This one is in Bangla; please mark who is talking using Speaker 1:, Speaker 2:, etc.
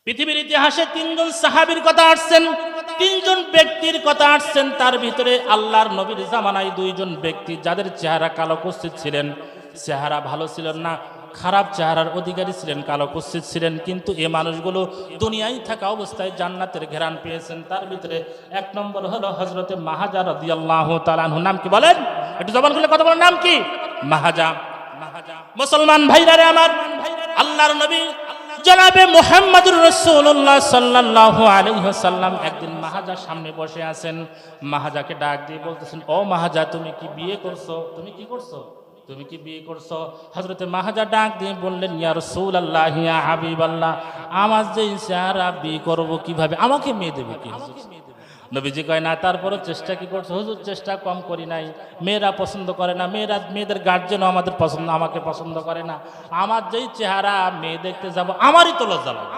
Speaker 1: পৃথিবীর ইতিহাসে তিনজন সাহাবীর কথা আসছেন, তিনজন ব্যক্তির কথা আসছেন। তার ভিতরে আল্লাহর নবীর জামানায় দুইজন ব্যক্তি যাদের চেহারা কালো কুৎসিত ছিলেন, চেহারা ভালো ছিল না, খারাপ চেহারার অধিকারী ছিলেন, কালো কুৎসিত ছিলেন, কিন্তু এই মানুষগুলো দুনিয়ায় থাকা অবস্থায় জান্নাতের ঘেরান পেয়েছেন। তার ভিতরে এক নম্বর হলো হযরতে মাহাজা রাদিয়াল্লাহু তাআলা আনহু। নাম কি বলেন? একটু জবান খুলে কথা বলেন, নাম কি? মাহাজা। মুসলমান ভাইরা রে আমার, আল্লাহর নবী জনাবে মুহাম্মদুর রাসূলুল্লাহ সাল্লাল্লাহু আলাইহি ওয়াসাল্লাম একদিন মাহাজার সামনে বসে আছেন। মাহাজাকে ডাক দিয়ে বলতেছেন, ও মাহাজা, তুমি কি বিয়ে করছো? তুমি কি করছো? তুমি কি বিয়ে করছো? হযরতে মাহাজা ডাক দিয়ে বললেন, ইয়া রাসূলুল্লাহ, ইয়া হাবিবাল্লাহ, আমার যে চেহারা বিয়ে করব কিভাবে? আমাকে মেয়ে দেবে কি? নবীজি কয় না, তারপরও চেষ্টা কি করছো? হুজুর, চেষ্টা কম করি নাই। মেয়েরা পছন্দ করে না, মেয়েদের গার্জেনও আমাকে পছন্দ করে না। আমার যেই চেহারা মেয়ে দেখতে যাব, আমারই তো লজ্জা লাগে।